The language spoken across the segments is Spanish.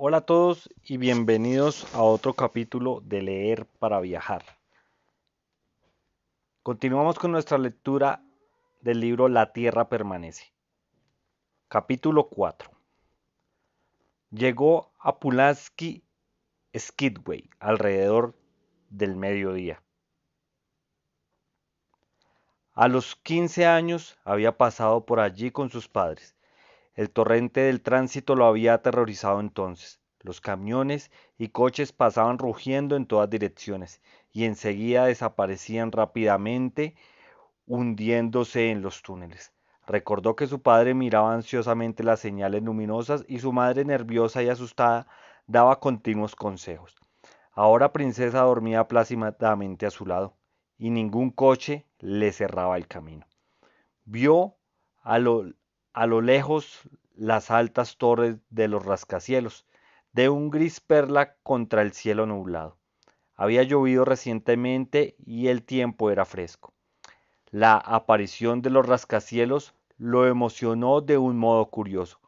Hola a todos y bienvenidos a otro capítulo de Leer para Viajar. Continuamos con nuestra lectura del libro La Tierra Permanece. Capítulo 4. Llegó a Pulaski Skidway alrededor del mediodía. A los 15 años había pasado por allí con sus padres. El torrente del tránsito lo había aterrorizado entonces. Los camiones y coches pasaban rugiendo en todas direcciones y enseguida desaparecían rápidamente, hundiéndose en los túneles. Recordó que su padre miraba ansiosamente las señales luminosas y su madre, nerviosa y asustada, daba continuos consejos. Ahora Princesa dormía plácidamente a su lado y ningún coche le cerraba el camino. Vio a lo, a lo lejos las altas torres de los rascacielos, de un gris perla contra el cielo nublado. Había llovido recientemente y el tiempo era fresco. La aparición de los rascacielos lo emocionó de un modo curioso.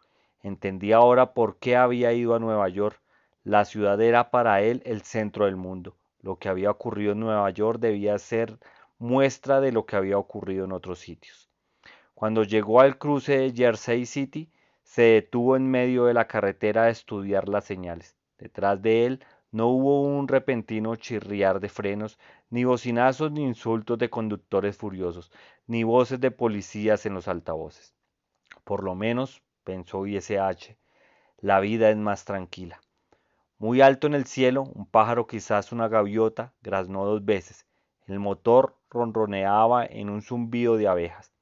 Entendía ahora por qué había ido a Nueva York. La ciudad era para él el centro del mundo. Lo que había ocurrido en Nueva York debía ser muestra de lo que había ocurrido en otros sitios. Cuando llegó al cruce de Jersey City, se detuvo en medio de la carretera a estudiar las señales. Detrás de él no hubo un repentino chirriar de frenos, ni bocinazos ni insultos de conductores furiosos, ni voces de policías en los altavoces. Por lo menos, pensó ISH, la vida es más tranquila. Muy alto en el cielo, un pájaro, quizás una gaviota, graznó dos veces. El motor ronroneaba en un zumbido de abejas.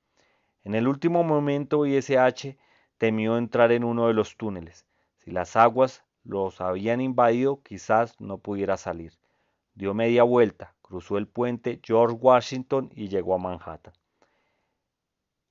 En el último momento ISH temió entrar en uno de los túneles. Si las aguas los habían invadido, quizás no pudiera salir. Dio media vuelta, cruzó el puente George Washington y llegó a Manhattan.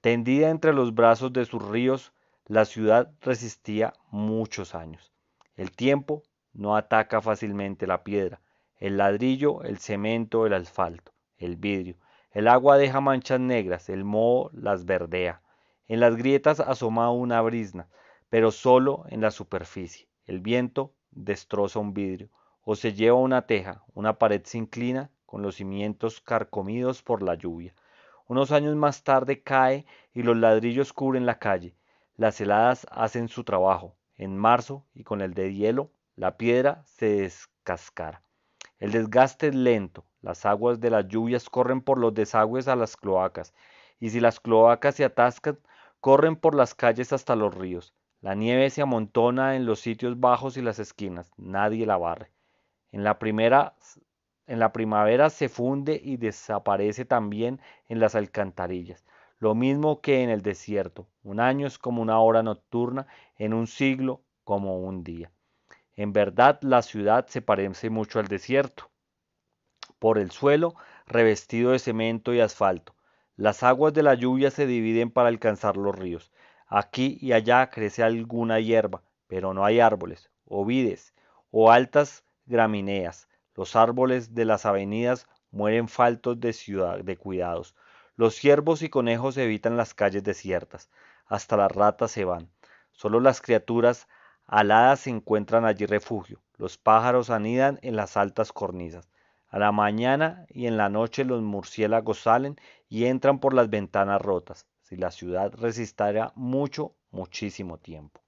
Tendida entre los brazos de sus ríos, la ciudad resistía muchos años. El tiempo no ataca fácilmente la piedra, el ladrillo, el cemento, el asfalto, el vidrio. El agua deja manchas negras, el moho las verdea. En las grietas asoma una brizna, pero solo en la superficie. El viento destroza un vidrio, o se lleva una teja, una pared se inclina con los cimientos carcomidos por la lluvia. Unos años más tarde cae y los ladrillos cubren la calle. Las heladas hacen su trabajo. En marzo, y con el de hielo, la piedra se descascara. El desgaste es lento. Las aguas de las lluvias corren por los desagües a las cloacas, y si las cloacas se atascan, corren por las calles hasta los ríos. La nieve se amontona en los sitios bajos y las esquinas. Nadie la barre. En la primera, en la primavera se funde y desaparece también en las alcantarillas, lo mismo que en el desierto. Un año es como una hora nocturna, en un siglo como un día. En verdad, la ciudad se parece mucho al desierto. Por el suelo, revestido de cemento y asfalto, las aguas de la lluvia se dividen para alcanzar los ríos. Aquí y allá crece alguna hierba, pero no hay árboles, o vides, o altas gramíneas. Los árboles de las avenidas mueren faltos de cuidados. Los ciervos y conejos evitan las calles desiertas. Hasta las ratas se van. Solo las criaturas aladas encuentran allí refugio. Los pájaros anidan en las altas cornisas. A la mañana y en la noche los murciélagos salen y entran por las ventanas rotas. Si la ciudad resistiera mucho, muchísimo tiempo.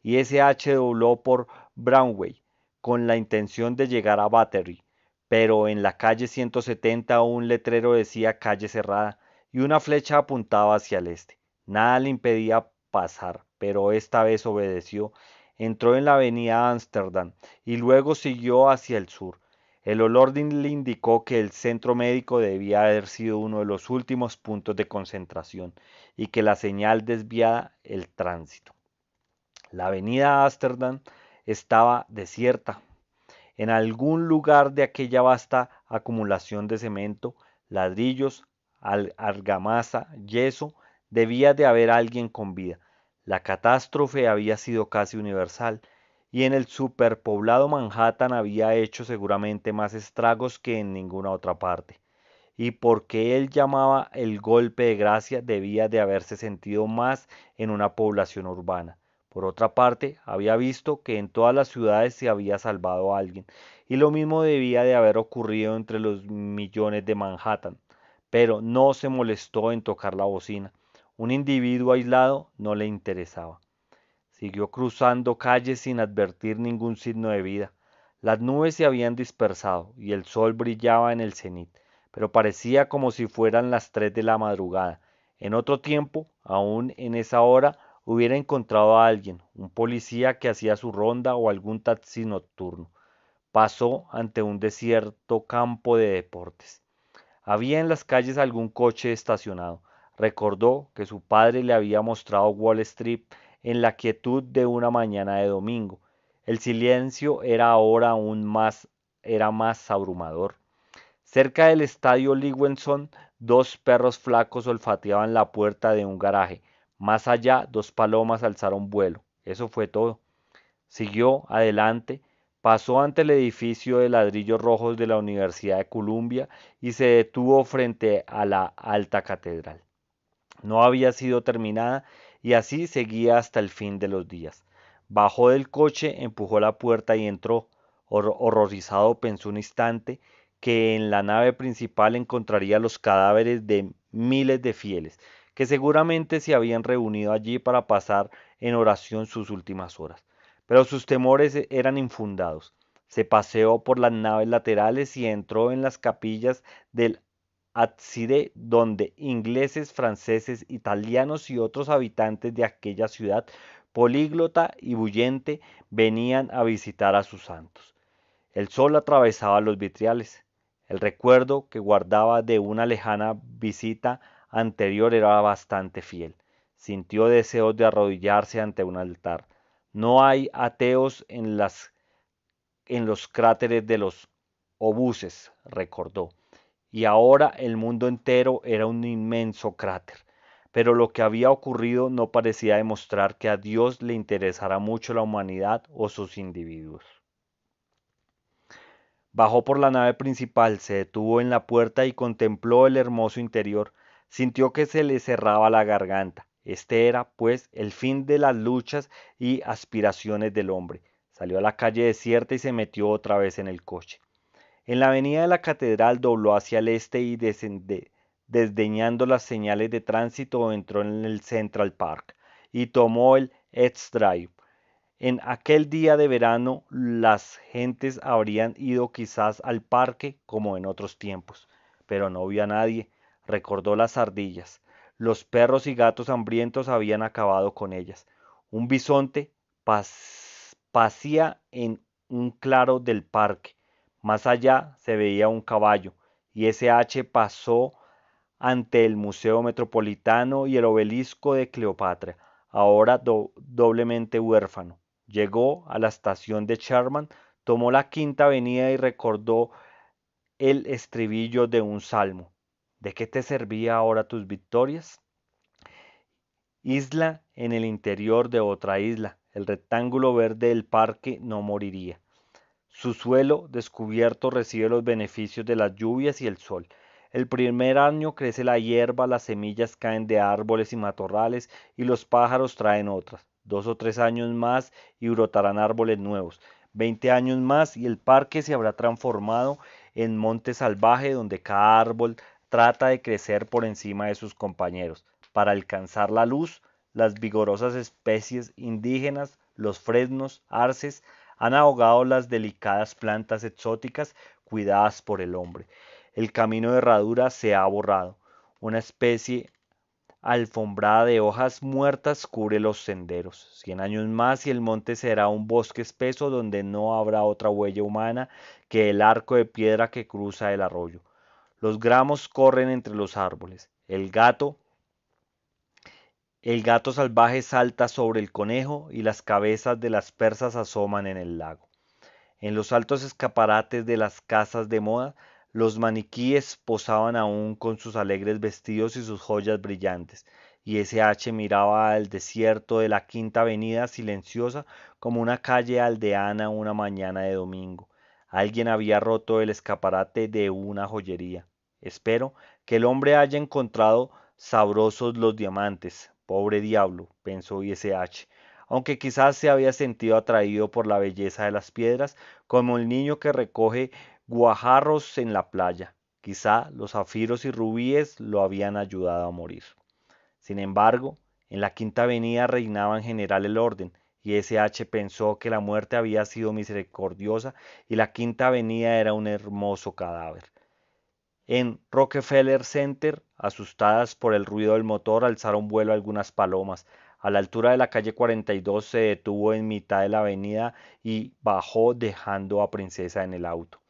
Y SH dobló por Broadway con la intención de llegar a Battery, pero en la calle 170 un letrero decía calle cerrada y una flecha apuntaba hacia el este. Nada le impedía pasar, pero esta vez obedeció. Entró en la avenida Ámsterdam y luego siguió hacia el sur. El olor le indicó que el centro médico debía haber sido uno de los últimos puntos de concentración y que la señal desviaba el tránsito. La avenida Ámsterdam estaba desierta. En algún lugar de aquella vasta acumulación de cemento, ladrillos, argamasa, yeso, debía de haber alguien con vida. La catástrofe había sido casi universal, y en el superpoblado Manhattan había hecho seguramente más estragos que en ninguna otra parte. Y porque él llamaba el golpe de gracia, debía de haberse sentido más en una población urbana, Por otra parte, había visto que en todas las ciudades se había salvado a alguien, y lo mismo debía de haber ocurrido entre los millones de Manhattan, pero no se molestó en tocar la bocina. Un individuo aislado no le interesaba. Siguió cruzando calles sin advertir ningún signo de vida. Las nubes se habían dispersado y el sol brillaba en el cenit, pero parecía como si fueran las 3 de la madrugada. En otro tiempo, aún en esa hora, hubiera encontrado a alguien, un policía que hacía su ronda o algún taxi nocturno. Pasó ante un desierto campo de deportes. Había en las calles algún coche estacionado. Recordó que su padre le había mostrado Wall Street en la quietud de una mañana de domingo. El silencio era más abrumador. Cerca del estadio Lewenson, dos perros flacos olfateaban la puerta de un garaje. Más allá, dos palomas alzaron vuelo. Eso fue todo. Siguió adelante, pasó ante el edificio de ladrillos rojos de la Universidad de Columbia y se detuvo frente a la alta catedral. No había sido terminada y así seguía hasta el fin de los días. Bajó del coche, empujó la puerta y entró. Horrorizado pensó un instante que en la nave principal encontraría los cadáveres de miles de fieles, que seguramente se habían reunido allí para pasar en oración sus últimas horas. Pero sus temores eran infundados. Se paseó por las naves laterales y entró en las capillas del ábside donde ingleses, franceses, italianos y otros habitantes de aquella ciudad políglota y bullente venían a visitar a sus santos. El sol atravesaba los vitriales. El recuerdo que guardaba de una lejana visita anterior era bastante fiel. Sintió deseos de arrodillarse ante un altar. No hay ateos en los cráteres de los obuses, recordó. Y ahora el mundo entero era un inmenso cráter. Pero lo que había ocurrido no parecía demostrar que a Dios le interesara mucho la humanidad o sus individuos. Bajó por la nave principal, se detuvo en la puerta y contempló el hermoso interior. Sintió que se le cerraba la garganta. Este era, pues, el fin de las luchas y aspiraciones del hombre. Salió a la calle desierta y se metió otra vez en el coche. En la avenida de la Catedral dobló hacia el este y desdeñando las señales de tránsito entró en el Central Park y tomó el East Drive. En aquel día de verano las gentes habrían ido quizás al parque como en otros tiempos, pero no vio a nadie. Recordó las ardillas. Los perros y gatos hambrientos habían acabado con ellas. Un bisonte pasía en un claro del parque. Más allá se veía un caballo, y S.H. pasó ante el Museo Metropolitano y el Obelisco de Cleopatra, ahora doblemente huérfano. Llegó a la estación de Sherman, tomó la Quinta Avenida y recordó el estribillo de un salmo. ¿De qué te servía ahora tus victorias? Isla en el interior de otra isla. El rectángulo verde del parque no moriría. Su suelo descubierto recibe los beneficios de las lluvias y el sol. El primer año crece la hierba, las semillas caen de árboles y matorrales y los pájaros traen otras. 2 o 3 años más y brotarán árboles nuevos. 20 años más y el parque se habrá transformado en monte salvaje donde cada árbol trata de crecer por encima de sus compañeros. Para alcanzar la luz, las vigorosas especies indígenas, los fresnos, arces, han ahogado las delicadas plantas exóticas cuidadas por el hombre. El camino de herradura se ha borrado. Una especie alfombrada de hojas muertas cubre los senderos. 100 años más y el monte será un bosque espeso donde no habrá otra huella humana que el arco de piedra que cruza el arroyo. Los gramos corren entre los árboles. El gato salvaje salta sobre el conejo y las cabezas de las persas asoman en el lago. En los altos escaparates de las casas de moda, los maniquíes posaban aún con sus alegres vestidos y sus joyas brillantes, y S.H. miraba al desierto de la Quinta Avenida silenciosa como una calle aldeana una mañana de domingo. Alguien había roto el escaparate de una joyería. Espero que el hombre haya encontrado sabrosos los diamantes. Pobre diablo, pensó S.H. aunque quizás se había sentido atraído por la belleza de las piedras, como el niño que recoge guajarros en la playa. Quizá los zafiros y rubíes lo habían ayudado a morir. Sin embargo, en la Quinta Avenida reinaba en general el orden, y S. H. pensó que la muerte había sido misericordiosa y la Quinta Avenida era un hermoso cadáver. En Rockefeller Center, asustadas por el ruido del motor, alzaron vuelo algunas palomas. A la altura de la calle 42 se detuvo en mitad de la avenida y bajó dejando a Princesa en el auto.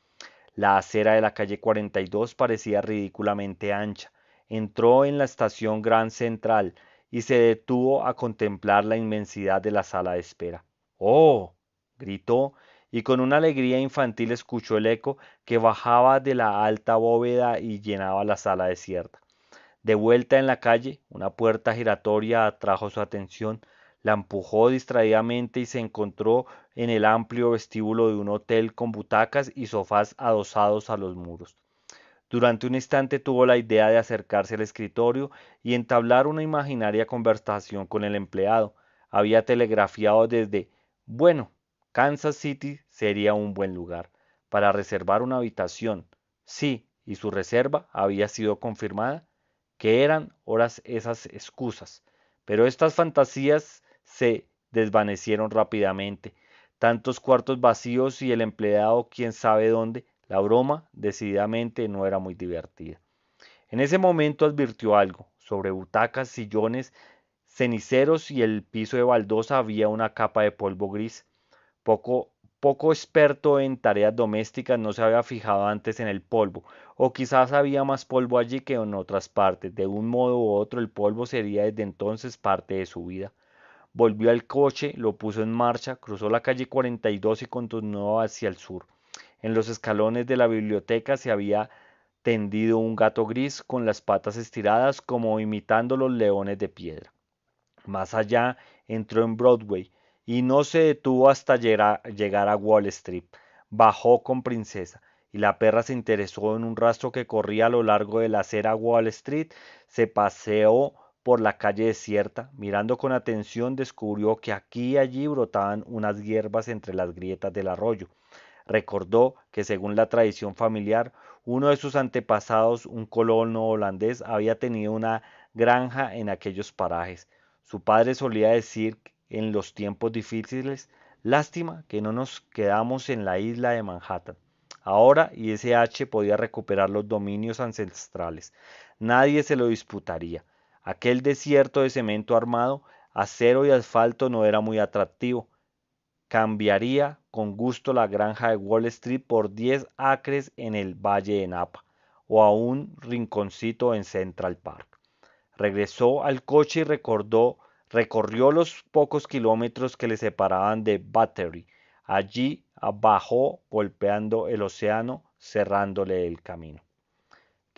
La acera de la calle 42 parecía ridículamente ancha. Entró en la estación Grand Central y se detuvo a contemplar la inmensidad de la sala de espera. ¡Oh! Gritó, y con una alegría infantil escuchó el eco que bajaba de la alta bóveda y llenaba la sala desierta. De vuelta en la calle, una puerta giratoria atrajo su atención, la empujó distraídamente y se encontró en el amplio vestíbulo de un hotel con butacas y sofás adosados a los muros. Durante un instante tuvo la idea de acercarse al escritorio y entablar una imaginaria conversación con el empleado. Había telegrafiado desde, bueno, Kansas City sería un buen lugar para reservar una habitación. Sí, y su reserva había sido confirmada. Que eran horas esas excusas. Pero estas fantasías se desvanecieron rápidamente. Tantos cuartos vacíos y el empleado quién sabe dónde, la broma decididamente no era muy divertida. En ese momento advirtió algo. Sobre butacas, sillones, ceniceros y el piso de baldosa había una capa de polvo gris. Poco, poco experto en tareas domésticas no se había fijado antes en el polvo, o quizás había más polvo allí que en otras partes. De un modo u otro el polvo sería desde entonces parte de su vida. Volvió al coche, lo puso en marcha, cruzó la calle 42 y continuó hacia el sur. En los escalones de la biblioteca se había tendido un gato gris con las patas estiradas como imitando los leones de piedra. Más allá entró en Broadway y no se detuvo hasta llegar a Wall Street. Bajó con Princesa y la perra se interesó en un rastro que corría a lo largo de la acera Wall Street. Se paseó por la calle desierta, mirando con atención descubrió que aquí y allí brotaban unas hierbas entre las grietas del arroyo. Recordó que según la tradición familiar, uno de sus antepasados, un colono holandés, había tenido una granja en aquellos parajes. Su padre solía decir en los tiempos difíciles, lástima que no nos quedamos en la isla de Manhattan. Ahora ISH podía recuperar los dominios ancestrales. Nadie se lo disputaría. Aquel desierto de cemento armado, acero y asfalto no era muy atractivo. Cambiaría con gusto la granja de Wall Street por 10 acres en el Valle de Napa o a un rinconcito en Central Park. Regresó al coche y recorrió los pocos kilómetros que le separaban de Battery. Allí bajó golpeando el océano, cerrándole el camino.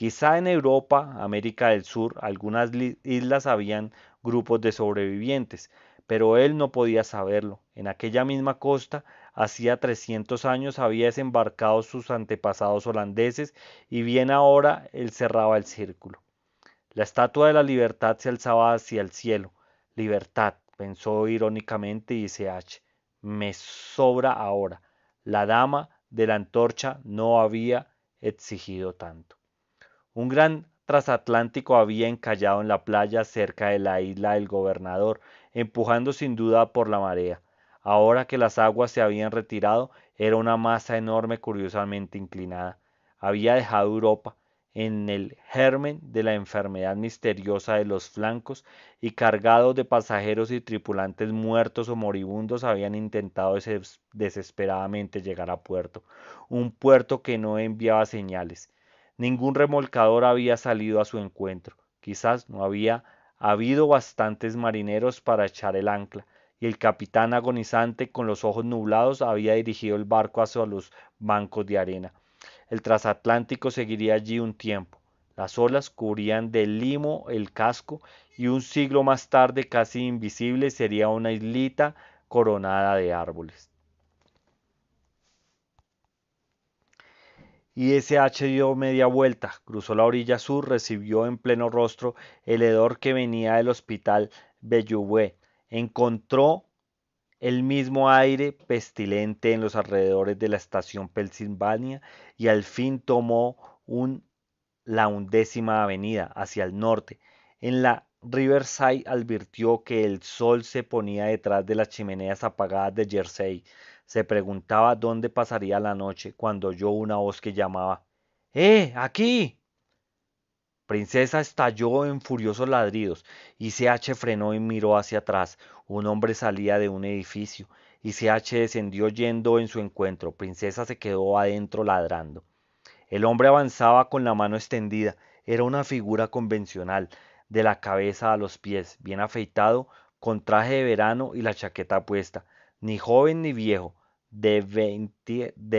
Quizá en Europa, América del Sur, algunas islas habían grupos de sobrevivientes, pero él no podía saberlo. En aquella misma costa, hacía 300 años había desembarcado sus antepasados holandeses y bien ahora él cerraba el círculo. La estatua de la libertad se alzaba hacia el cielo. Libertad, pensó irónicamente y dice H. Me sobra ahora. La dama de la antorcha no había exigido tanto. Un gran transatlántico había encallado en la playa cerca de la isla del Gobernador, empujando sin duda por la marea. Ahora que las aguas se habían retirado, era una masa enorme curiosamente inclinada. Había dejado Europa en el germen de la enfermedad misteriosa de los flancos y cargados de pasajeros y tripulantes muertos o moribundos habían intentado desesperadamente llegar a puerto, un puerto que no enviaba señales. Ningún remolcador había salido a su encuentro. Quizás no había habido bastantes marineros para echar el ancla, y el capitán agonizante con los ojos nublados había dirigido el barco hacia los bancos de arena. El transatlántico seguiría allí un tiempo. Las olas cubrían de limo el casco y un siglo más tarde, casi invisible, sería una islita coronada de árboles. ISH dio media vuelta, cruzó la orilla sur, recibió en pleno rostro el hedor que venía del hospital Bellevue. Encontró el mismo aire pestilente en los alrededores de la estación Pensilvania y al fin tomó la 11ª avenida hacia el norte. En la Riverside advirtió que el sol se ponía detrás de las chimeneas apagadas de Jersey. Se preguntaba dónde pasaría la noche cuando oyó una voz que llamaba: ¡Aquí! Princesa estalló en furiosos ladridos. ICH frenó y miró hacia atrás. Un hombre salía de un edificio. ICH descendió yendo en su encuentro. Princesa se quedó adentro ladrando. El hombre avanzaba con la mano extendida. Era una figura convencional, de la cabeza a los pies, bien afeitado, con traje de verano y la chaqueta puesta. Ni joven ni viejo, de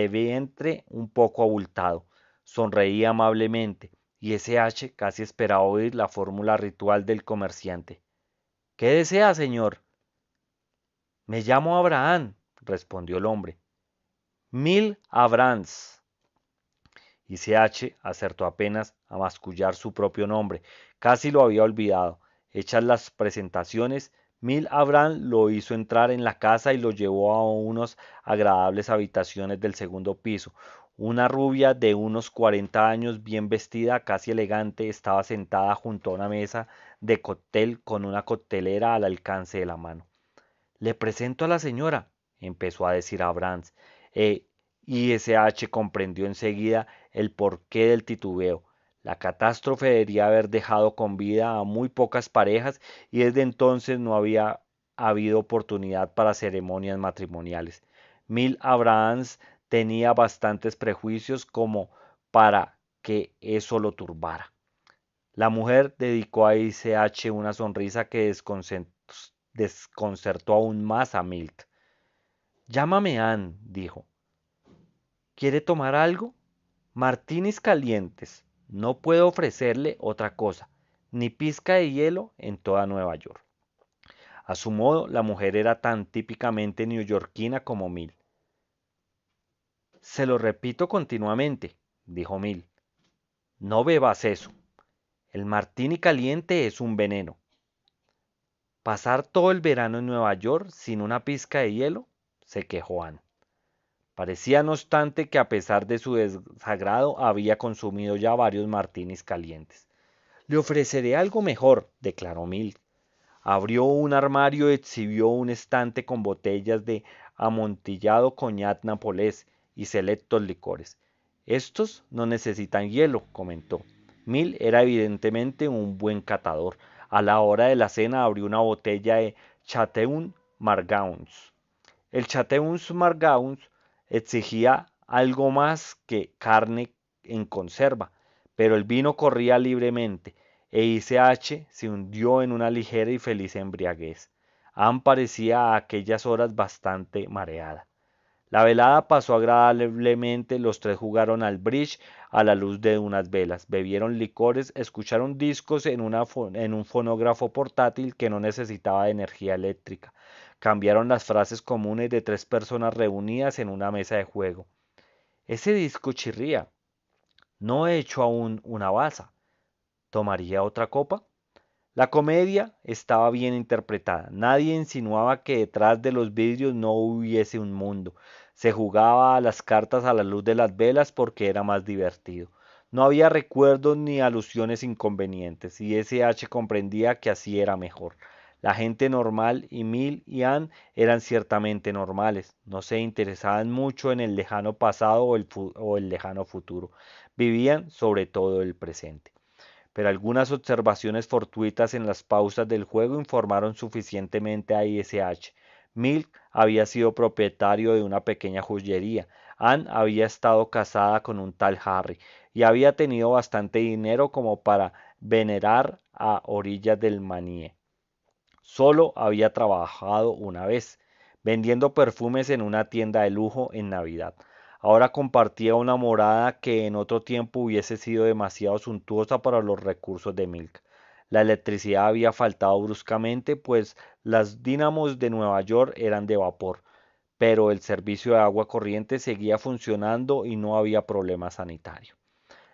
vientre un poco abultado. Sonreía amablemente, y SH casi esperaba oír la fórmula ritual del comerciante. ¿Qué desea, señor? Me llamo Abraham, respondió el hombre. 1000 Abrams. Y CH acertó apenas a mascullar su propio nombre. Casi lo había olvidado. Hechas las presentaciones, 1000 Abraham lo hizo entrar en la casa y lo llevó a unas agradables habitaciones del segundo piso. Una rubia de unos 40 años, bien vestida, casi elegante, estaba sentada junto a una mesa de cóctel con una coctelera al alcance de la mano. Le presento a la señora, empezó a decir Abrams, y SH comprendió enseguida el porqué del titubeo. La catástrofe debería haber dejado con vida a muy pocas parejas y desde entonces no había habido oportunidad para ceremonias matrimoniales. 1000 Abrahams tenía bastantes prejuicios como para que eso lo turbara. La mujer dedicó a ICH una sonrisa que desconcertó aún más a Milk. Llámame Ann, dijo. ¿Quiere tomar algo? Martinis calientes. No puedo ofrecerle otra cosa, ni pizca de hielo en toda Nueva York. A su modo, la mujer era tan típicamente neoyorquina como Mil. Se lo repito continuamente, dijo Mil. No bebas eso. El martini caliente es un veneno. ¿Pasar todo el verano en Nueva York sin una pizca de hielo? Se quejó Ann. Parecía no obstante que a pesar de su desagrado había consumido ya varios martinis calientes. Le ofreceré algo mejor, declaró Milk. Abrió un armario y exhibió un estante con botellas de amontillado coñac napolés y selectos licores. Estos no necesitan hielo, comentó. Mill era evidentemente un buen catador. A la hora de la cena abrió una botella de Chateau Margauns. El Chateau Margauns exigía algo más que carne en conserva, pero el vino corría libremente e ICH se hundió en una ligera y feliz embriaguez. Ann parecía a aquellas horas bastante mareada. La velada pasó agradablemente, los tres jugaron al bridge a la luz de unas velas, bebieron licores, escucharon discos en un fonógrafo portátil que no necesitaba de energía eléctrica, cambiaron las frases comunes de tres personas reunidas en una mesa de juego. Ese disco chirría. No he hecho aún una baza. ¿Tomaría otra copa? La comedia estaba bien interpretada. Nadie insinuaba que detrás de los vidrios no hubiese un mundo. Se jugaba a las cartas a la luz de las velas porque era más divertido. No había recuerdos ni alusiones inconvenientes, y SH comprendía que así era mejor. La gente normal y Mill y Ann eran ciertamente normales. No se interesaban mucho en el lejano pasado o el lejano futuro. Vivían sobre todo el presente, pero algunas observaciones fortuitas en las pausas del juego informaron suficientemente a ISH. Milk había sido propietario de una pequeña joyería. Ann había estado casada con un tal Harry y había tenido bastante dinero como para venerar a orillas del Manie. Solo había trabajado una vez, vendiendo perfumes en una tienda de lujo en Navidad. Ahora compartía una morada que en otro tiempo hubiese sido demasiado suntuosa para los recursos de Milk. La electricidad había faltado bruscamente, pues las dínamos de Nueva York eran de vapor, pero el servicio de agua corriente seguía funcionando y no había problema sanitario.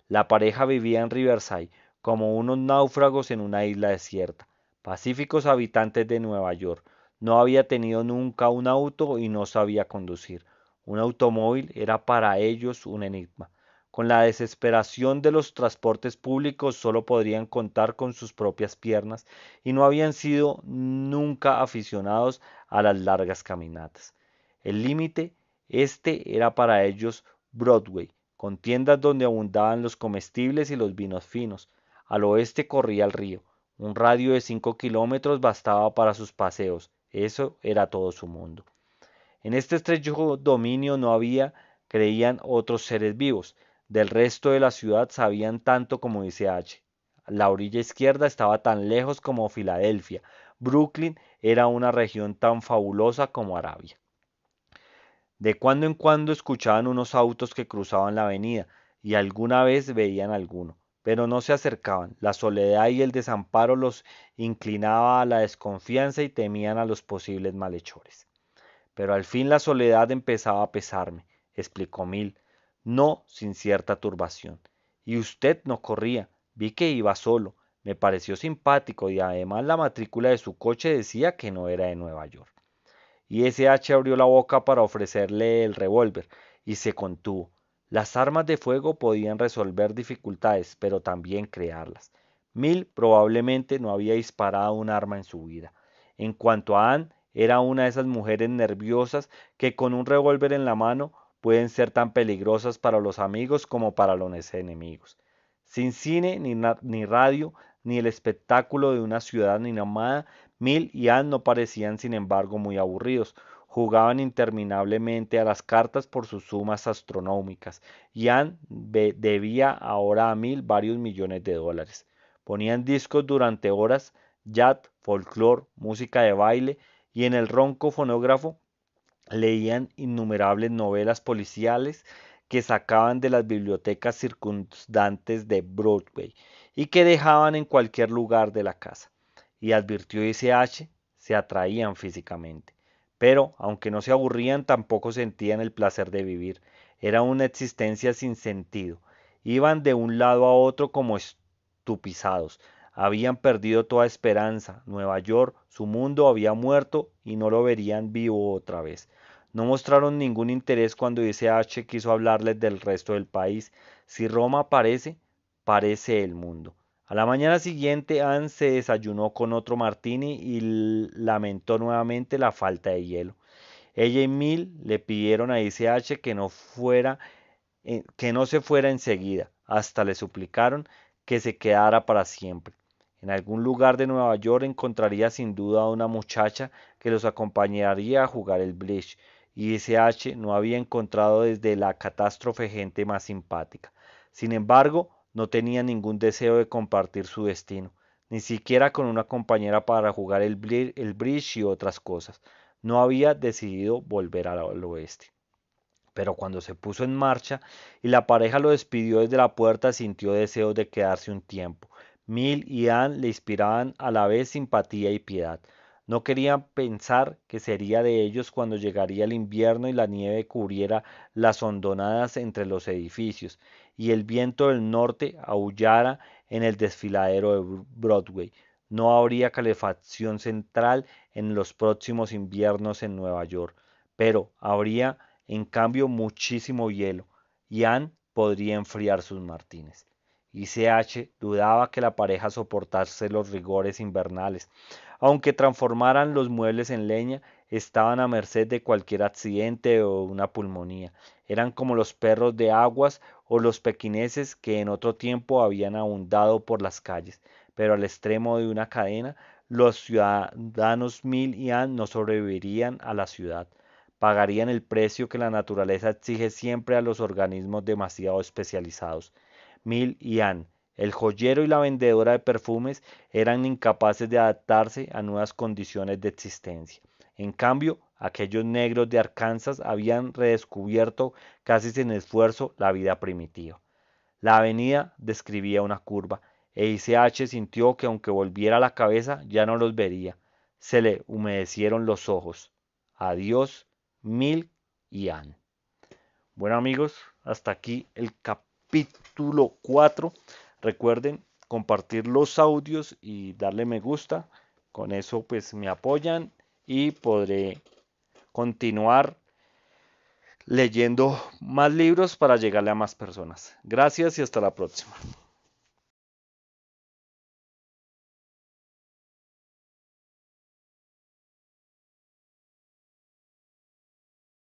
La pareja vivía en Riverside, como unos náufragos en una isla desierta, pacíficos habitantes de Nueva York. No había tenido nunca un auto y no sabía conducir. Un automóvil era para ellos un enigma. Con la desesperación de los transportes públicos solo podrían contar con sus propias piernas y no habían sido nunca aficionados a las largas caminatas. El límite, este era para ellos Broadway, con tiendas donde abundaban los comestibles y los vinos finos. Al oeste corría el río. Un radio de 5 kilómetros bastaba para sus paseos. Eso era todo su mundo. En este estrecho dominio no había, creían, otros seres vivos. Del resto de la ciudad sabían tanto como dice H. La orilla izquierda estaba tan lejos como Filadelfia. Brooklyn era una región tan fabulosa como Arabia. De cuando en cuando escuchaban unos autos que cruzaban la avenida y alguna vez veían alguno, pero no se acercaban. La soledad y el desamparo los inclinaba a la desconfianza y temían a los posibles malhechores. Pero al fin la soledad empezaba a pesarme, explicó Mil, no sin cierta turbación. Y usted no corría, vi que iba solo, me pareció simpático y además la matrícula de su coche decía que no era de Nueva York. Y ese H abrió la boca para ofrecerle el revólver y se contuvo. Las armas de fuego podían resolver dificultades, pero también crearlas. Mil probablemente no había disparado un arma en su vida. En cuanto a Anne, era una de esas mujeres nerviosas que con un revólver en la mano pueden ser tan peligrosas para los amigos como para los enemigos. Sin cine, ni radio, ni el espectáculo de una ciudad ni nomada, Mil y Ann no parecían sin embargo muy aburridos. Jugaban interminablemente a las cartas por sus sumas astronómicas, y Ann debía ahora a Mil varios millones de dólares. Ponían discos durante horas, jazz, folclore, música de baile, y en el ronco fonógrafo leían innumerables novelas policiales que sacaban de las bibliotecas circundantes de Broadway y que dejaban en cualquier lugar de la casa. Y advirtió ese H, se atraían físicamente. Pero, aunque no se aburrían, tampoco sentían el placer de vivir. Era una existencia sin sentido. Iban de un lado a otro como estupizados. Habían perdido toda esperanza. Nueva York, su mundo, había muerto y no lo verían vivo otra vez. No mostraron ningún interés cuando ese H quiso hablarles del resto del país. Si Roma parece, parece el mundo. A la mañana siguiente, Anne se desayunó con otro martini y lamentó nuevamente la falta de hielo. Ella y Mil le pidieron a ese H que no se fuera enseguida, hasta le suplicaron que se quedara para siempre. En algún lugar de Nueva York encontraría sin duda a una muchacha que los acompañaría a jugar el bridge, y ese H no había encontrado desde la catástrofe gente más simpática. Sin embargo, no tenía ningún deseo de compartir su destino, ni siquiera con una compañera para jugar el bridge y otras cosas. No había decidido volver al oeste. Pero cuando se puso en marcha y la pareja lo despidió desde la puerta, sintió deseos de quedarse un tiempo. Mil y Ann le inspiraban a la vez simpatía y piedad. No querían pensar que sería de ellos cuando llegaría el invierno y la nieve cubriera las hondonadas entre los edificios, y el viento del norte aullara en el desfiladero de Broadway. No habría calefacción central en los próximos inviernos en Nueva York, pero habría en cambio muchísimo hielo, y Ann podría enfriar sus martines. Y CH dudaba que la pareja soportase los rigores invernales. Aunque transformaran los muebles en leña, estaban a merced de cualquier accidente o una pulmonía. Eran como los perros de aguas o los pequineses que en otro tiempo habían abundado por las calles, pero al extremo de una cadena, los ciudadanos Mill y Ann no sobrevivirían a la ciudad. Pagarían el precio que la naturaleza exige siempre a los organismos demasiado especializados. Mill y Ann, el joyero y la vendedora de perfumes, eran incapaces de adaptarse a nuevas condiciones de existencia. En cambio, aquellos negros de Arkansas habían redescubierto casi sin esfuerzo la vida primitiva. La avenida describía una curva, e ICH sintió que aunque volviera la cabeza ya no los vería. Se le humedecieron los ojos. Adiós, Mil y Ann. Bueno amigos, hasta aquí el capítulo 4. Recuerden compartir los audios y darle me gusta. Con eso pues me apoyan y podré continuar leyendo más libros para llegarle a más personas. Gracias y hasta la próxima.